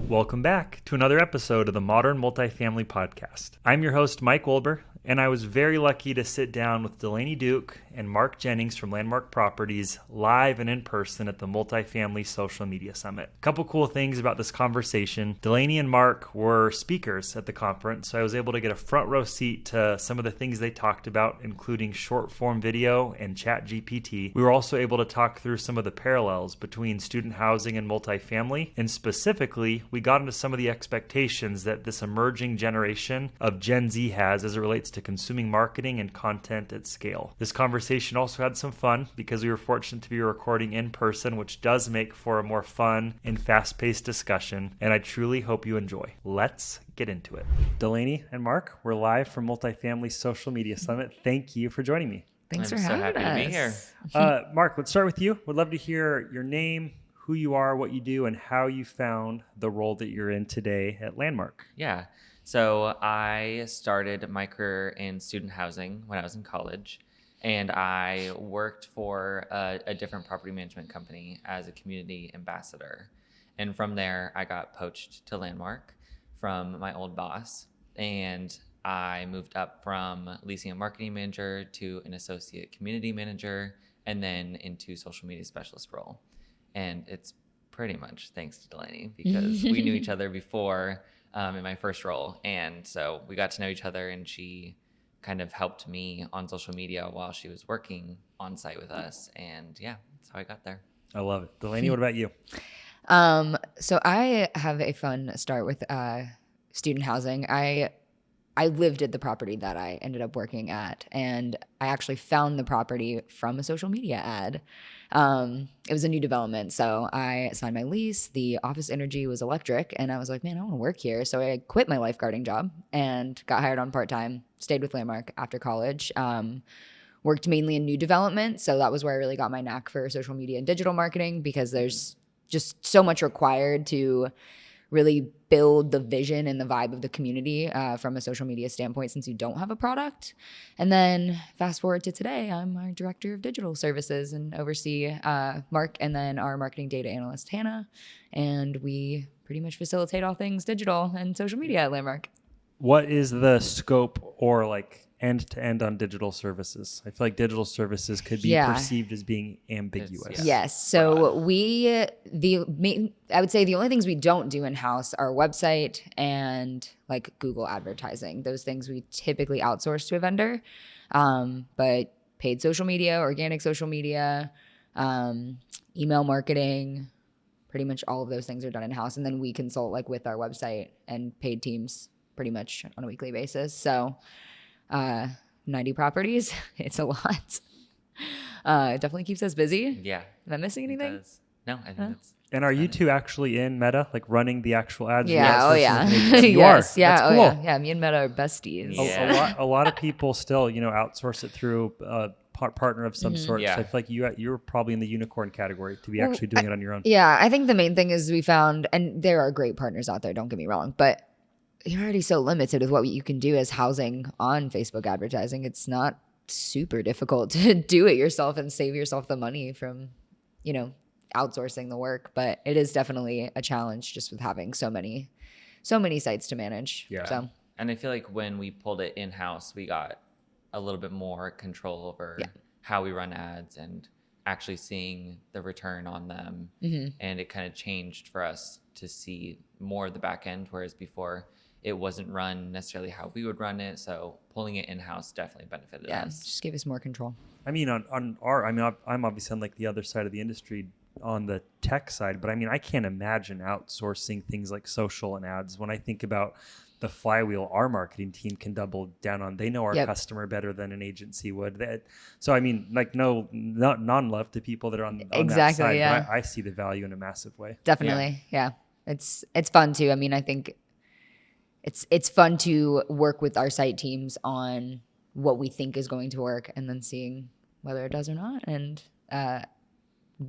Welcome back to another episode of the Modern Multifamily Podcast. I'm your host, Mike Wolber, and I was very lucky to sit down with Delany Duke and Mark Jennings from Landmark Properties live and in person at the Multifamily Social Media Summit. A couple cool things about this conversation. Delany and Mark were speakers at the conference, so I was able to get a front row seat to some of the things they talked about, including short form video and ChatGPT. We were also able to talk through some of the parallels between student housing and multifamily, and specifically, we got into some of the expectations that this emerging generation of Gen Z has as it relates to consuming marketing and content at scale. This conversation also had some fun because we were fortunate to be recording in person, which does make for a more fun and fast-paced discussion, and I truly hope you enjoy. Let's get into it. Delany and Mark, we're live from Multifamily Social Media Summit. Thank you for joining me. Thanks for having us. I'm so happy to be here. Mark, let's start with you. Would love to hear your name, who you are, what you do, and how you found the role that you're in today at Landmark. Yeah. So I started my career in student housing when I was in college, and I worked for a different property management company as a community ambassador. And from there, I got poached to Landmark from my old boss, and I moved up from leasing and marketing manager to an associate community manager, and then into social media specialist role. And it's pretty much thanks to Delany because we knew each other before in my first role. And so we got to know each other, and she kind of helped me on social media while she was working on site with us. And yeah, that's how I got there. I love it. Delany, what about you? So I have a fun start with student housing. I lived at the property that I ended up working at, and I actually found the property from a social media ad. It was a new development, so I signed my lease. The office energy was electric, and I was like, man, I want to work here. So I quit my lifeguarding job and got hired on part-time, stayed with Landmark after college, worked mainly in new development. So that was where I really got my knack for social media and digital marketing, because there's just so much required to really build the vision and the vibe of the community from a social media standpoint, since you don't have a product. And then fast forward to today, I'm our director of digital services and oversee Mark and then our marketing data analyst, Hannah. And we pretty much facilitate all things digital and social media at Landmark. What is the scope or like end-to-end on digital services? I feel like digital services could be perceived as being ambiguous. Yes. So I would say the only things we don't do in-house are website and like Google advertising. Those things we typically outsource to a vendor. But paid social media, organic social media, email marketing, pretty much all of those things are done in-house. And then we consult like with our website and paid teams pretty much on a weekly basis. So 90 properties, it's a lot. It definitely keeps us busy. Yeah. Am I missing anything? No, I think that's... And are you two actually in Meta, like running the actual ads? Yeah. Oh, yeah. You yes. are. Yeah. That's cool. Yeah. Me and Meta are besties. Yeah. A lot of people still, outsource it through a partner of some sort. Yeah. So I feel like you're probably in the unicorn category to be actually doing it on your own. Yeah. I think the main thing is we found, and there are great partners out there, don't get me wrong, but you're already so limited with what you can do as housing on Facebook advertising. It's not super difficult to do it yourself and save yourself the money from, outsourcing the work. But it is definitely a challenge just with having so many sites to manage. Yeah. So. And I feel like when we pulled it in-house, we got a little bit more control over how we run ads and actually seeing the return on them. Mm-hmm. And it kind of changed for us to see more of the back end, whereas before it wasn't run necessarily how we would run it. So pulling it in-house definitely benefited us. Just gave us more control. I mean, I'm obviously on like the other side of the industry on the tech side, but I mean, I can't imagine outsourcing things like social and ads. When I think about the flywheel our marketing team can double down on, they know our customer better than an agency would. So I mean, like not non-love to people that are on that side, but I see the value in a massive way. Definitely. Yeah. It's fun too. I mean, I think it's fun to work with our site teams on what we think is going to work and then seeing whether it does or not. And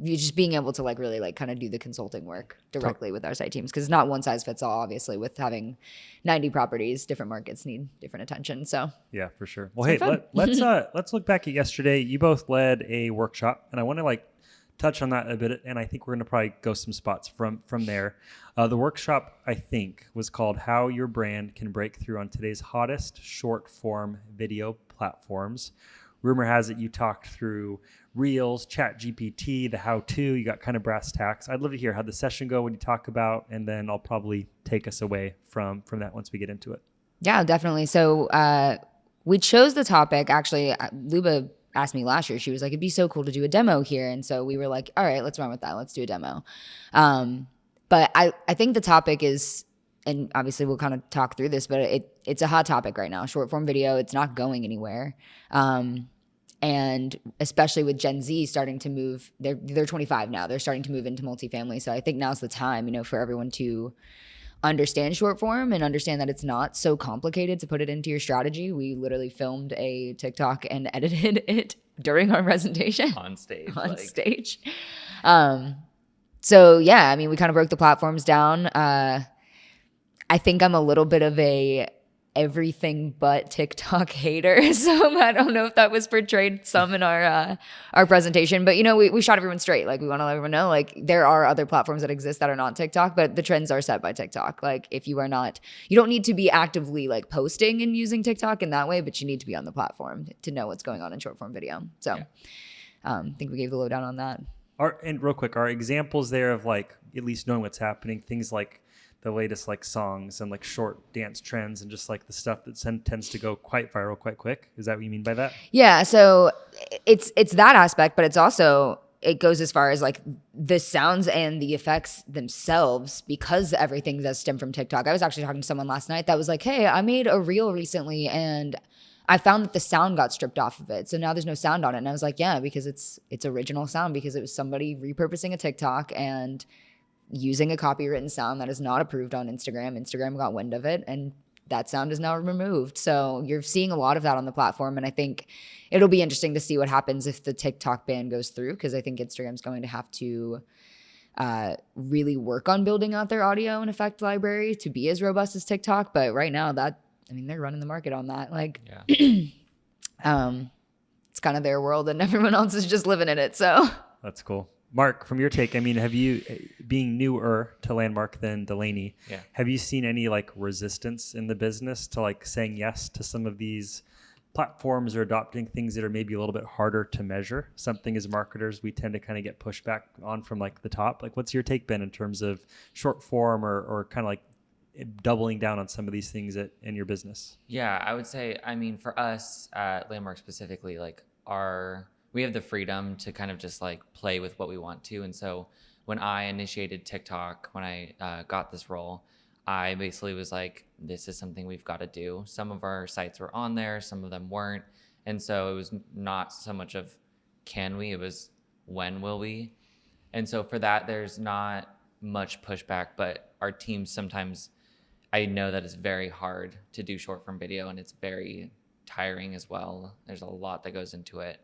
you just being able to like really like kind of do the consulting work directly with our site teams, because it's not one size fits all. Obviously, with having 90 properties, different markets need different attention. So yeah, for sure. Well, hey, let's look back at yesterday. You both led a workshop, and I want to like touch on that a bit, and I think we're going to probably go some spots from there. The workshop, I think, was called How Your Brand Can Break Through on Today's Hottest Short Form Video Platforms. Rumor has it you talked through Reels, Chat GPT, the how-to. You got kind of brass tacks. I'd love to hear how the session go, what you talk about, and then I'll probably take us away from that once we get into it. Yeah, definitely. So we chose the topic. Actually, Luba asked me last year. She was like, it'd be so cool to do a demo here. And so we were like, all right, let's run with that. Let's do a demo. But I think the topic is, and obviously we'll kind of talk through this, but it's a hot topic right now. Short form video, it's not going anywhere. And especially with Gen Z starting to move, they're 25 now. They're starting to move into multifamily. So I think now's the time, for everyone to understand short form and understand that it's not so complicated to put it into your strategy. We literally filmed a TikTok and edited it during our presentation. On stage. Stage. So yeah, we kind of broke the platforms down. I think I'm a little bit of a everything but TikTok hater. So I don't know if that was portrayed some in our presentation, but we shot everyone straight. Like, we want to let everyone know, like, there are other platforms that exist that are not TikTok, but the trends are set by TikTok. Like, if you are not, you don't need to be actively like posting and using TikTok in that way, but you need to be on the platform to know what's going on in short form video. So I think we gave the lowdown on that. And real quick, are examples there of like at least knowing what's happening, things like the latest like songs and like short dance trends and just like the stuff that tends to go quite viral quite quick? Is that what you mean by that? Yeah, so it's that aspect, but it's also, it goes as far as like the sounds and the effects themselves, because everything does stem from TikTok. I was actually talking to someone last night that was like, hey, I made a reel recently and I found that the sound got stripped off of it. So now there's no sound on it. And I was like, yeah, because it's original sound, because it was somebody repurposing a TikTok and using a copywritten sound that is not approved on Instagram. Instagram got wind of it and that sound is now removed. So you're seeing a lot of that on the platform. And I think it'll be interesting to see what happens if the TikTok ban goes through, because I think Instagram's going to have to really work on building out their audio and effect library to be as robust as TikTok. But right now they're running the market on that. Like, it's kind of their world and everyone else is just living in it. So that's cool. Mark, from your take, have you, being newer to Landmark than Delany, have you seen any like resistance in the business to like saying yes to some of these platforms or adopting things that are maybe a little bit harder to measure? Something as marketers we tend to kind of get pushback on from like the top. Like, what's your take been in terms of short form or kind of like doubling down on some of these things in your business? Yeah, I would say, for us at Landmark specifically, like we have the freedom to kind of just like play with what we want to. And so when I initiated TikTok, when I got this role, I basically was like, this is something we've got to do. Some of our sites were on there, some of them weren't. And so it was not so much of can we, it was when will we? And so for that, there's not much pushback, but our team sometimes, I know that it's very hard to do short form video and it's very tiring as well. There's a lot that goes into it.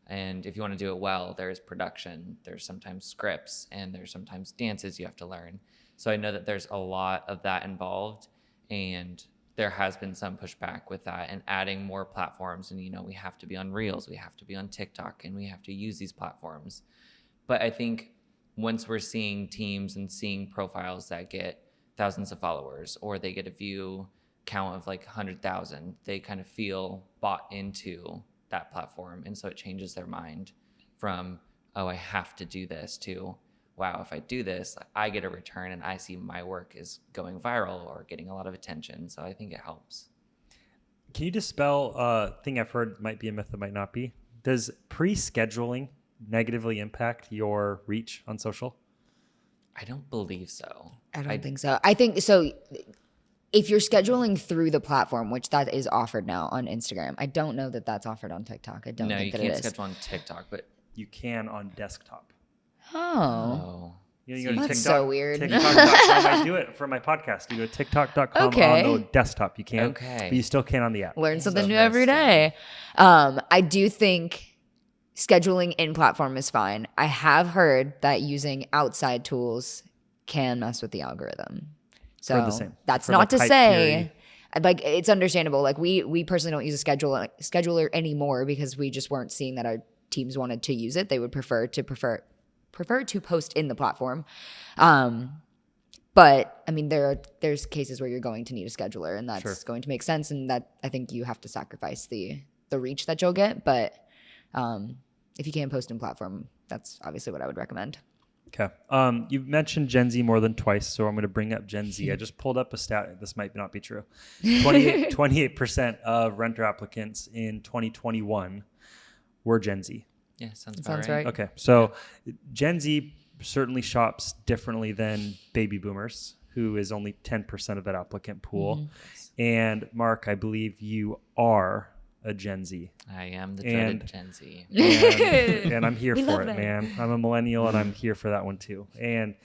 And if you want to do it well, there's production, there's sometimes scripts, and there's sometimes dances you have to learn. So I know that there's a lot of that involved, and there has been some pushback with that and adding more platforms. And, we have to be on Reels, we have to be on TikTok, and we have to use these platforms. But I think once we're seeing teams and seeing profiles that get thousands of followers, or they get a view count of like 100,000, they kind of feel bought into that platform. And so it changes their mind from, oh, I have to do this, to, wow, if I do this, I get a return and I see my work is going viral or getting a lot of attention. So I think it helps. Can you dispel a thing I've heard might be a myth that might not be? Does pre-scheduling negatively impact your reach on social? I don't believe so. I don't think so. I think so. If you're scheduling through the platform, which that is offered now on Instagram, I don't know that that's offered on TikTok. I don't think that it is. No, you can't schedule on TikTok, but you can on desktop. Oh. You go to That's TikTok, so weird. TikTok.com. I do it for my podcast. You go to TikTok.com on the desktop. You can, but you still can on the app. Learn something new every day. I do think scheduling in platform is fine. I have heard that using outside tools can mess with the algorithm. So that's not to say, like, it's understandable. Like we personally don't use a scheduler anymore because we just weren't seeing that our teams wanted to use it. They would prefer prefer to post in the platform. But I mean, there's cases where you're going to need a scheduler, and that's going to make sense. And that I think you have to sacrifice the reach that you'll get. But if you can post in platform, that's obviously what I would recommend. Okay. You've mentioned Gen Z more than twice, so I'm going to bring up Gen Z. I just pulled up a stat. This might not be true. 28% of renter applicants in 2021 were Gen Z. Yeah, sounds right. Okay. So Gen Z certainly shops differently than baby boomers, who is only 10% of that applicant pool. Mm-hmm. And Mark, I believe you are a Gen Z. I am the dreaded Gen Z. And I'm here for it, man. I'm a millennial and I'm here for that one too. And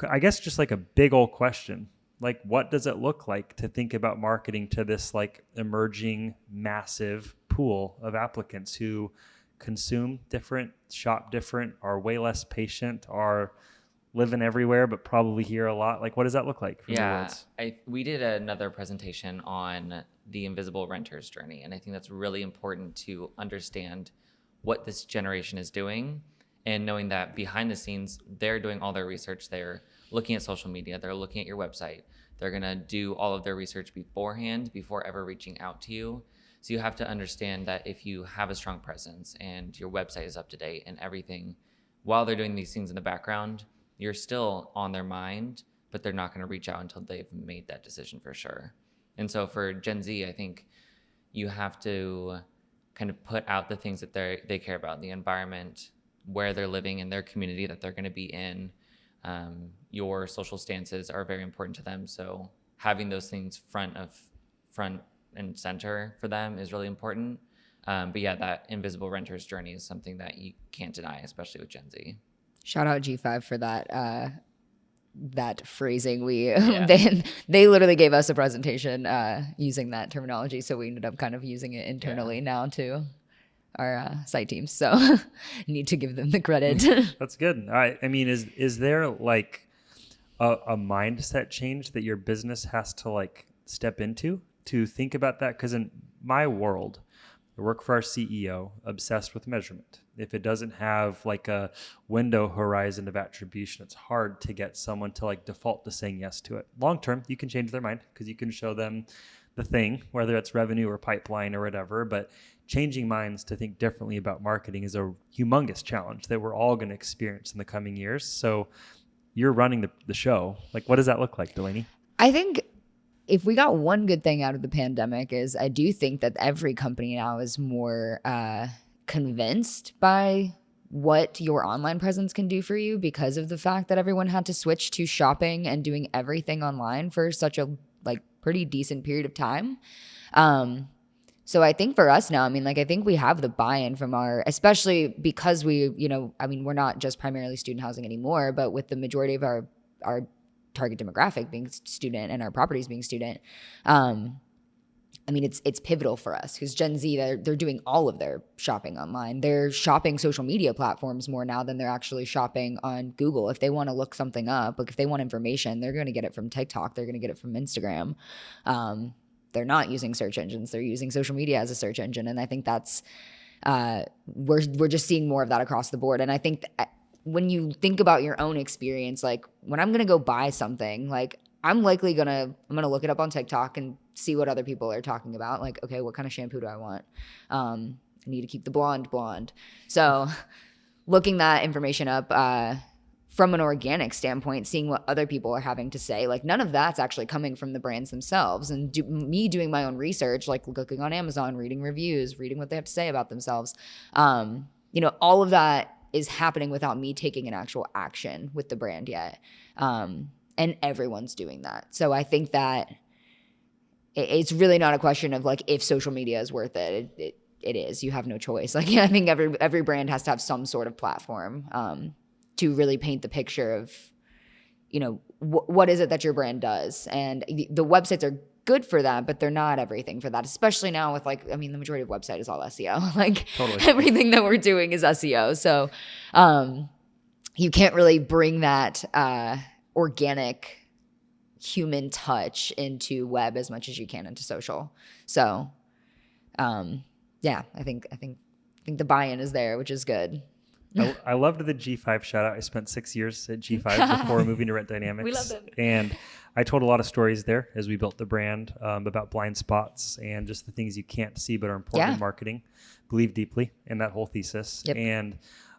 I guess just like a big old question, like what does it look like to think about marketing to this like emerging massive pool of applicants who consume different, shop different, are way less patient, are living everywhere, but probably here a lot. Like, what does that look like? We did another presentation on the invisible renter's journey. And I think that's really important to understand what this generation is doing and knowing that behind the scenes, they're doing all their research. They're looking at social media. They're looking at your website. They're going to do all of their research beforehand before ever reaching out to you. So you have to understand that if you have a strong presence and your website is up to date and everything, while they're doing these things in the background, you're still on their mind, but they're not going to reach out until they've made that decision for sure. And so for Gen Z, I think you have to kind of put out the things that they care about, the environment, where they're living, in their community that they're going to be in. Your social stances are very important to them. So having those things front and center for them is really important. But yeah, that invisible renter's journey is something that you can't deny, especially with Gen Z. Shout out G5 for that phrasing. They literally gave us a presentation using that terminology, so we ended up kind of using it internally now to our site teams. So need to give them the credit. That's good. I mean, is there like a mindset change that your business has to like step into to think about that? Because in my world, I work for our CEO, obsessed with measurement. If it doesn't have like a window horizon of attribution, it's hard to get someone to like default to saying yes to it. Long term, you can change their mind because you can show them the thing, whether it's revenue or pipeline or whatever. But changing minds to think differently about marketing is a humongous challenge that we're all going to experience in the coming years. So you're running the show. Like, what does that look like, Delany? I think if we got one good thing out of the pandemic is I do think that every company now is more convinced by what your online presence can do for you because of the fact that everyone had to switch to shopping and doing everything online for such a like pretty decent period of time. So I think for us now, I mean, like, I think we have the buy-in from especially because we, we're not just primarily student housing anymore, but with the majority of our target demographic being student and our properties being student, I mean, it's pivotal for us because Gen Z, they're doing all of their shopping online. They're shopping social media platforms more now than they're actually shopping on Google. If they want to look something up, like if they want information, they're going to get it from TikTok. They're going to get it from Instagram. They're not using search engines. They're using social media as a search engine. And I think that's, we're just seeing more of that across the board. And I think when you think about your own experience, like when I'm going to go buy something, like I'm likely I'm going to look it up on TikTok and see what other people are talking about. Like, okay, what kind of shampoo do I want? I need to keep the blonde. So looking that information up from an organic standpoint, seeing what other people are having to say, like none of that's actually coming from the brands themselves. And me doing my own research, like looking on Amazon, reading reviews, reading what they have to say about themselves. All of that is happening without me taking an actual action with the brand yet. And everyone's doing that. So I think that it's really not a question of like if social media is worth it. It is. You have no choice. Like I think every brand has to have some sort of platform to really paint the picture of, what is it that your brand does. And the websites are good for that, but they're not everything for that, especially now with the majority of website is all SEO. Like totally. Everything that we're doing is SEO. So you can't really bring that organic human touch into web as much as you can into social. So I think the buy-in is there, which is good. I loved the G5 shout out. I spent 6 years at G5 before moving to Rent Dynamics. We love them. And I told a lot of stories there as we built the brand about blind spots and just the things you can't see but are important in marketing. Believe deeply in that whole thesis. Yep. And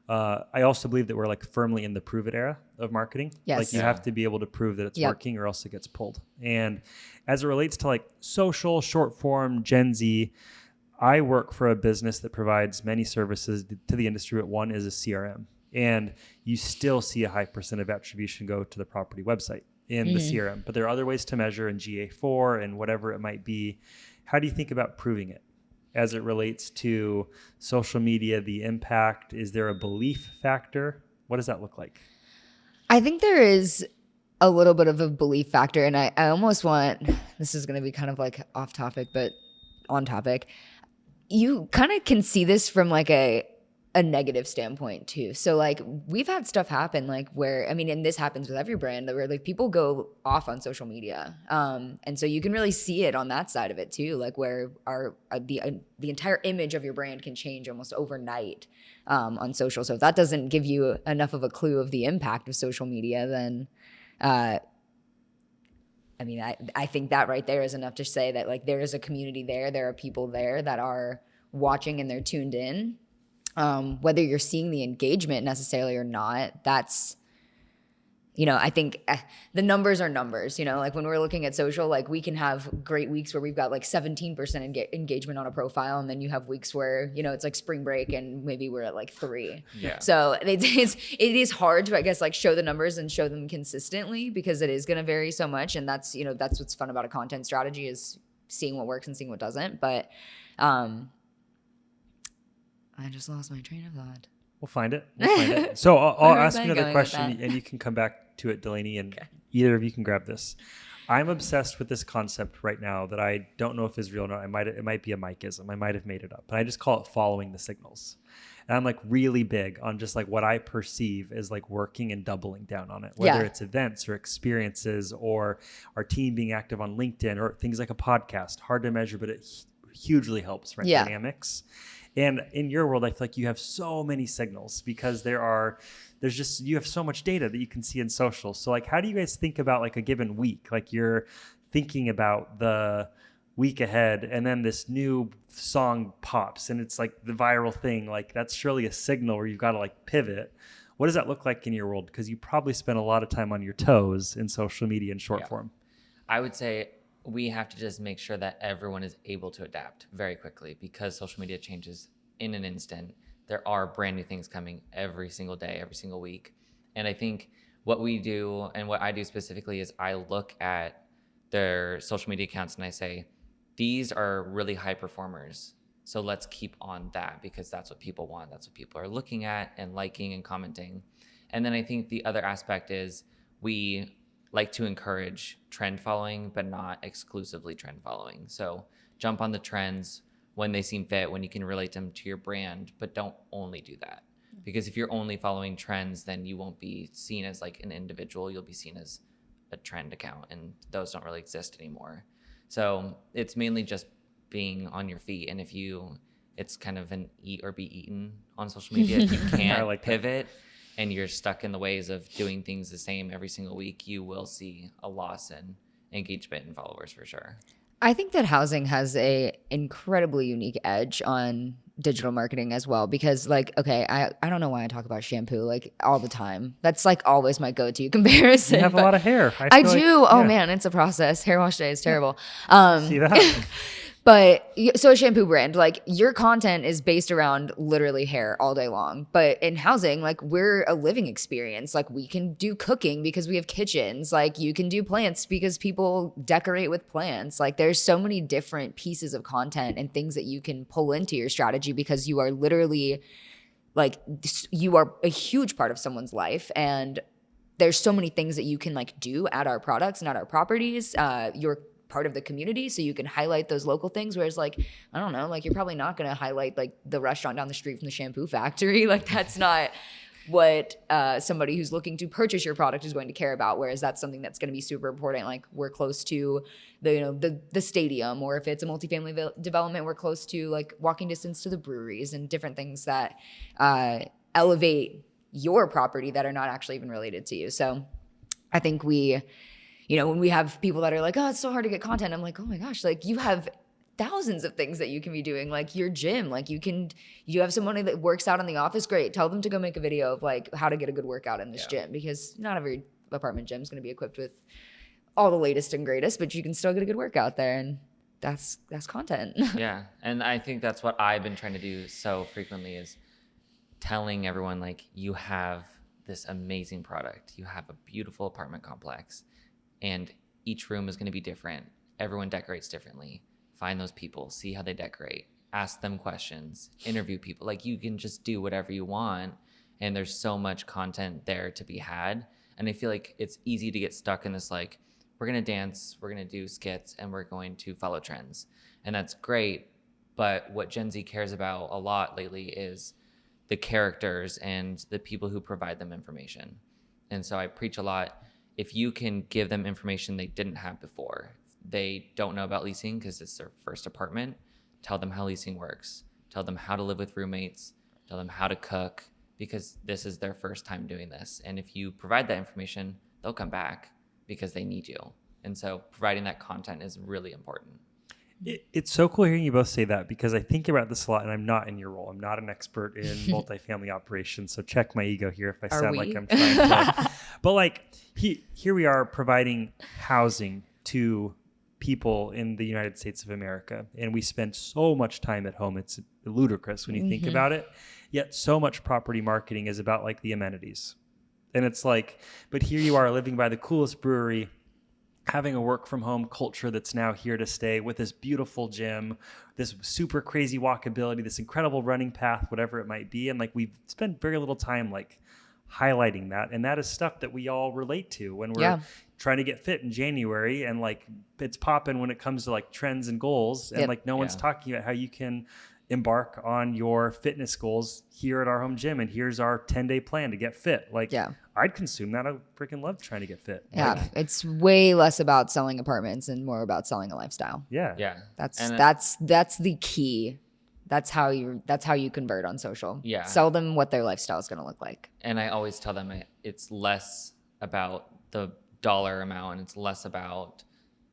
I also believe that we're like firmly in the prove it era of marketing. Yes. Like you have to be able to prove that it's working or else it gets pulled. And as it relates to like social, short form, Gen Z, I work for a business that provides many services to the industry, but one is a CRM. And you still see a high percent of attribution go to the property website in the CRM. But there are other ways to measure in GA4 and whatever it might be. How do you think about proving it as it relates to social media, the impact? Is there a belief factor? What does that look like? I think there is a little bit of a belief factor. And I almost want, this is going to be kind of like off topic, but on topic. You kind of can see this from like a negative standpoint too. So like we've had stuff happen like where, I mean, and this happens with every brand where like people go off on social media. And so you can really see it on that side of it too, like where the entire image of your brand can change almost overnight on social. So if that doesn't give you enough of a clue of the impact of social media, then I mean, I think that right there is enough to say that like there is a community there. There are people there that are watching and they're tuned in. Whether you're seeing the engagement necessarily or not, that's, I think the numbers are numbers, like when we're looking at social, like we can have great weeks where we've got like 17% engagement on a profile. And then you have weeks where, it's like spring break and maybe we're at like 3. Yeah. So it is hard to, I guess, like show the numbers and show them consistently because it is going to vary so much. And that's, that's what's fun about a content strategy is seeing what works and seeing what doesn't. But, I just lost my train of thought. We'll find it. So I'll ask you another question and you can come back to it, Delany, and either of you can grab this. I'm obsessed with this concept right now that I don't know if is real or not. It might be a Mikeism. I might have made it up, but I just call it following the signals. And I'm like really big on just like what I perceive as like working and doubling down on it, whether it's events or experiences or our team being active on LinkedIn or things like a podcast. Hard to measure, but it hugely helps Rent Dynamics. And in your world, I feel like you have so many signals because you have so much data that you can see in social. So like, how do you guys think about like a given week? Like you're thinking about the week ahead and then this new song pops and it's like the viral thing. Like that's surely a signal where you've got to like pivot. What does that look like in your world? Because you probably spend a lot of time on your toes in social media and short form. I would say we have to just make sure that everyone is able to adapt very quickly because social media changes in an instant. There are brand new things coming every single day, every single week. And I think what we do and what I do specifically is I look at their social media accounts and I say, these are really high performers. So let's keep on that because that's what people want. That's what people are looking at and liking and commenting. And then I think the other aspect is we like to encourage trend following, but not exclusively trend following. So jump on the trends when they seem fit, when you can relate them to your brand, but don't only do that. Because if you're only following trends, then you won't be seen as like an individual. You'll be seen as a trend account, and those don't really exist anymore. So it's mainly just being on your feet. And it's kind of an eat or be eaten on social media. If you can't like pivot and you're stuck in the ways of doing things the same every single week, you will see a loss in engagement and followers for sure. I think that housing has a incredibly unique edge on digital marketing as well because like, okay, I don't know why I talk about shampoo like all the time. That's like always my go-to comparison. You have a lot of hair. I do. Like, man, it's a process. Hair wash day is terrible. See that? But so a shampoo brand, like your content is based around literally hair all day long. But in housing, like we're a living experience. Like we can do cooking because we have kitchens. Like you can do plants because people decorate with plants. Like there's so many different pieces of content and things that you can pull into your strategy because you are literally like, you are a huge part of someone's life. And there's so many things that you can like do at our products and at our properties. You're part of the community, so you can highlight those local things, whereas like I don't know, like you're probably not going to highlight like the restaurant down the street from the shampoo factory. Like that's not what somebody who's looking to purchase your product is going to care about, whereas that's something that's going to be super important. Like we're close to the stadium, or if it's a multifamily development, we're close to like walking distance to the breweries and different things that I elevate your property that are not actually even related to you. So I think when we have people that are like, oh, it's so hard to get content, I'm like, oh my gosh, like you have thousands of things that you can be doing, like your gym, like you have someone that works out in the office, great, tell them to go make a video of like how to get a good workout in this gym, because not every apartment gym is going to be equipped with all the latest and greatest, but you can still get a good workout there, and that's content. Yeah, and I think that's what I've been trying to do so frequently, is telling everyone, like, you have this amazing product, you have a beautiful apartment complex, and each room is going to be different, everyone decorates differently. Find those people, see how they decorate, ask them questions, interview people. Like, you can just do whatever you want, and there's so much content there to be had. And I feel like it's easy to get stuck in this, like, we're going to dance, we're going to do skits, and we're going to follow trends. And that's great. But what Gen Z cares about a lot lately is the characters and the people who provide them information. And so I preach a lot. If you can give them information they didn't have before, they don't know about leasing because it's their first apartment, tell them how leasing works. Tell them how to live with roommates. Tell them how to cook, because this is their first time doing this. And if you provide that information, they'll come back because they need you. And so providing that content is really important. It's so cool hearing you both say that, because I think about this a lot, and I'm not in your role. I'm not an expert in multifamily operations, so check my ego here if I sound like I'm trying to. But like here we are providing housing to people in the United States of America, and we spend so much time at home. It's ludicrous when you think about it. Yet so much property marketing is about like the amenities. And it's like, but here you are living by the coolest brewery, having a work from home culture that's now here to stay, with this beautiful gym, this super crazy walkability, this incredible running path, whatever it might be. And like, we spend very little time like highlighting that. And that is stuff that we all relate to when we're trying to get fit in January, and like it's popping when it comes to like trends and goals. And like, no one's talking about how you can embark on your fitness goals here at our home gym, and here's our 10-day plan to get fit. Like, I'd consume that. I freaking love trying to get fit. Yeah, like, it's way less about selling apartments and more about selling a lifestyle. Yeah. That's the key. That's how you convert on social. Yeah. Sell them what their lifestyle is going to look like. And I always tell them it's less about the dollar amount, and it's less about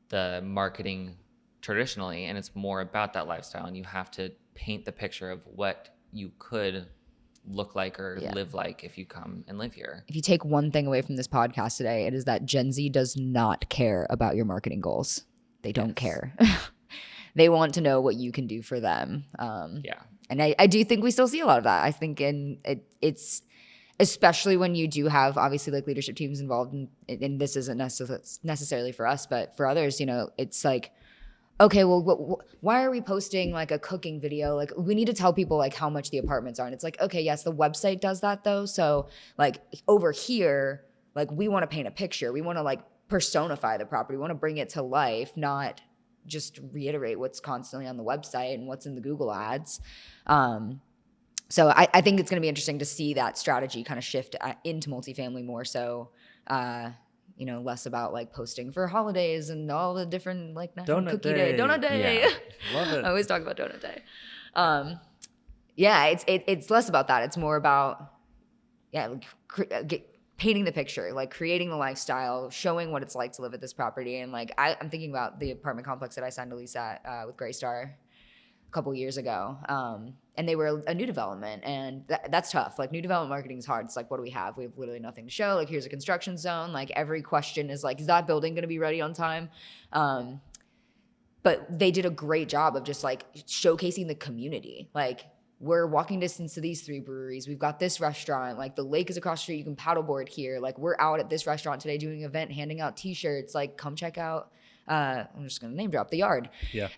the marketing traditionally, and it's more about that lifestyle. And you have to paint the picture of what you could look like or live like if you come and live here. If you take one thing away from this podcast today, it is that Gen Z does not care about your marketing goals. They don't care. They want to know what you can do for them. And I do think we still see a lot of that. I think it's especially when you do have obviously like leadership teams involved and this isn't necessarily for us, but for others, it's like, okay, well, why are we posting like a cooking video? Like, we need to tell people like how much the apartments are. And it's like, okay, yes, the website does that though. So like over here, like we want to paint a picture. We want to like personify the property. We want to bring it to life, not just reiterate what's constantly on the website and what's in the Google ads. So I think it's going to be interesting to see that strategy kind of shift into multifamily more so. Less about like posting for holidays and all the different like National Donut Cookie Day. Day, Donut Day. Yeah. Love it. I always talk about Donut Day. It's less about that. It's more about painting the picture, like creating the lifestyle, showing what it's like to live at this property. And like I'm thinking about the apartment complex that I signed a lease at with Greystar a couple years ago. And they were a new development, and that's tough. Like, new development marketing is hard. It's like, what do we have? We have literally nothing to show. Like, here's a construction zone. Like, every question is like, is that building going to be ready on time? But they did a great job of just like showcasing the community. Like, we're walking distance to these 3 breweries. We've got this restaurant. Like, the lake is across the street. You can paddleboard here. Like, we're out at this restaurant today doing an event, handing out T-shirts. Like, come check out. I'm just going to name drop the Yard. Yeah.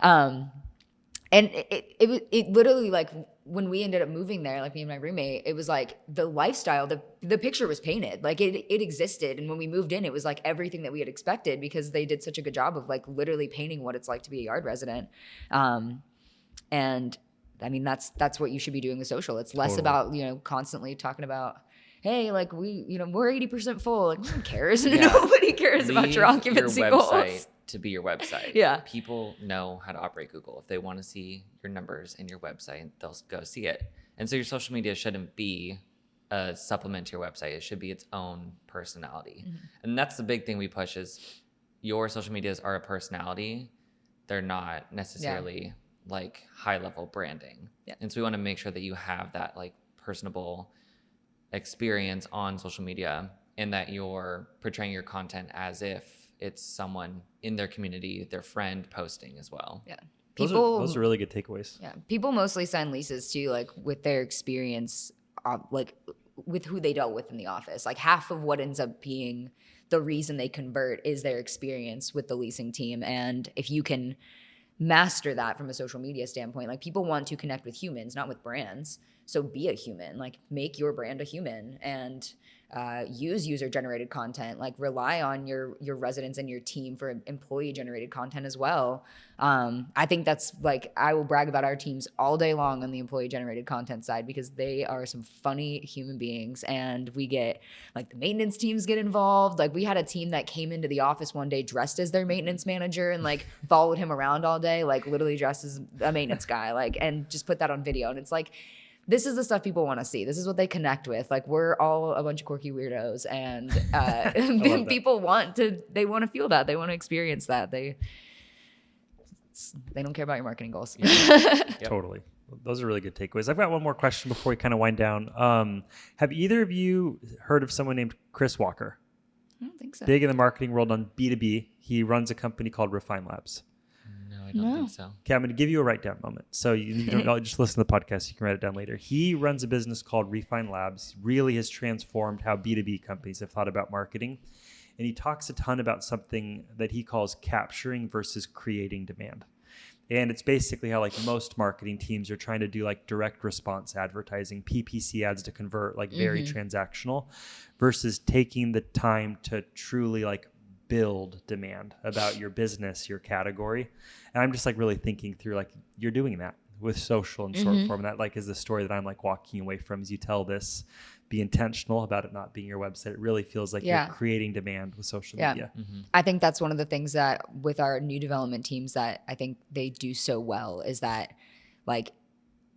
And it literally, like, when we ended up moving there, like me and my roommate, it was like the lifestyle, the picture was painted. Like, it existed. And when we moved in, it was like everything that we had expected, because they did such a good job of like literally painting what it's like to be a Yard resident. And I mean, that's what you should be doing with social. It's less about, constantly talking about, hey, like we're 80% full. Like, no one cares. Nobody cares about your occupancy goals. To be your website. Yeah. People know how to operate Google. If they want to see your numbers in your website, they'll go see it. And so your social media shouldn't be supplement to your website. It should be its own personality. And that's the big thing we push is your social medias are a personality. They're not necessarily like high level branding. And so we want to make sure that you have that like personable experience on social media and that you're portraying your content as if it's someone in their community, their friend posting as well. Yeah. Those are really good takeaways. Yeah. People mostly sign leases too, like with their experience, like with who they dealt with in the office. Like half of what ends up being the reason they convert is their experience with the leasing team. And if you can master that from a social media standpoint, like people want to connect with humans, not with brands. So be a human, like make your brand a human and use user generated content, like rely on your residents and your team for employee generated content as well. I think that's like, I will brag about our teams all day long on the employee generated content side because they are some funny human beings, and we get like the maintenance teams get involved. Like we had a team that came into the office one day dressed as their maintenance manager and like followed him around all day, like literally dressed as a maintenance guy, like, and just put that on video. And it's like, this is the stuff people want to see. This is what they connect with. Like we're all a bunch of quirky weirdos, and people want to feel that. They want to experience that. They don't care about your marketing goals. Totally. Those are really good takeaways. I've got one more question before we kind of wind down. Have either of you heard of someone named Chris Walker? I don't think so. Big in the marketing world on B2B. He runs a company called Refine Labs. I don't think so. Okay, I'm going to give you a write down moment. So you don't just listen to the podcast. You can write it down later. He runs a business called Refine Labs. Really has transformed how B2B companies have thought about marketing. And he talks a ton about something that he calls capturing versus creating demand. And it's basically how like most marketing teams are trying to do like direct response advertising, PPC ads to convert, like very transactional, versus taking the time to truly like build demand about your business, your category. And I'm just like really thinking through like you're doing that with social and short form. And that like is the story that I'm like walking away from as you tell this. Be intentional about it not being your website. It really feels like you're creating demand with social media. I think that's one of the things that with our new development teams that I think they do so well is that like,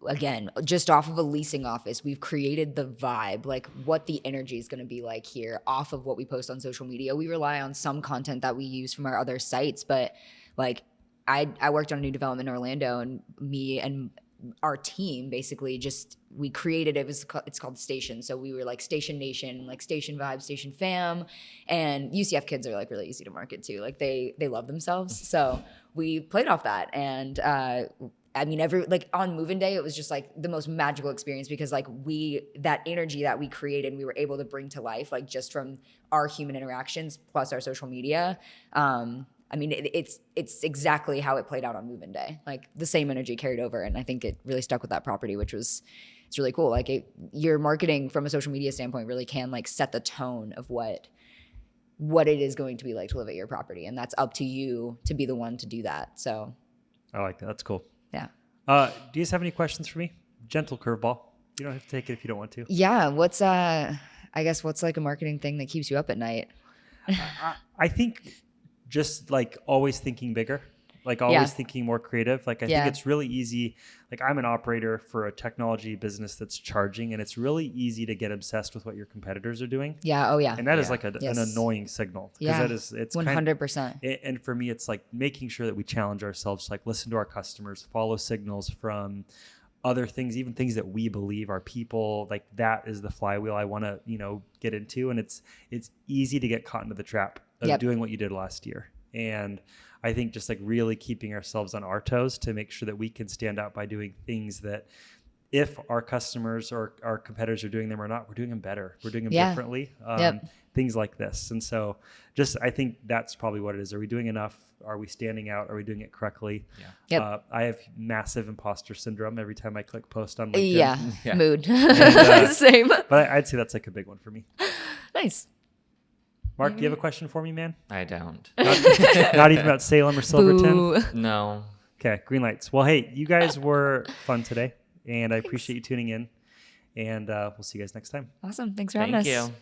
again, just off of a leasing office, we've created the vibe, like what the energy is going to be like here off of what we post on social media. We rely on some content that we use from our other sites, but like I worked on a new development in Orlando, and me and our team basically just, we created it's called Station. So we were like Station Nation, like Station Vibe, Station Fam, and UCF kids are like really easy to market to. Like they love themselves. So we played off that. And I mean, like on move-in day, it was just like the most magical experience because like that energy that we created, we were able to bring to life, like just from our human interactions plus our social media. I mean, it's exactly how it played out on move-in day. Like the same energy carried over, and I think it really stuck with that property, it's really cool. Like your marketing from a social media standpoint really can like set the tone of what it is going to be like to live at your property, and that's up to you to be the one to do that. So I like that. That's cool. Yeah. Do you guys have any questions for me? Gentle curveball. You don't have to take it if you don't want to. Yeah. What's like a marketing thing that keeps you up at night? I think just like always thinking bigger, like always thinking more creative. Like I think it's really easy. Like I'm an operator for a technology business that's charging, and it's really easy to get obsessed with what your competitors are doing. Yeah. Oh yeah. And that is like an annoying signal. Yeah. It's 100%. And for me, it's like making sure that we challenge ourselves to like listen to our customers, follow signals from other things, even things that we believe are people. Like that is the flywheel I want to, get into. And it's easy to get caught into the trap of doing what you did last year. And I think just like really keeping ourselves on our toes to make sure that we can stand out by doing things that if our customers or our competitors are doing them or not, we're doing them better. We're doing them differently. Things like this. And so I think that's probably what it is. Are we doing enough? Are we standing out? Are we doing it correctly? I have massive imposter syndrome every time I click post on LinkedIn. Mood. And, Same. But I'd say that's like a big one for me. Nice. Mark, do you have a question for me, man? I don't. Not even about Salem or Silverton? Boo. No. Okay, green lights. Well, hey, you guys were fun today, and I appreciate you tuning in, and we'll see you guys next time. Awesome. Thanks for having us. Thank you.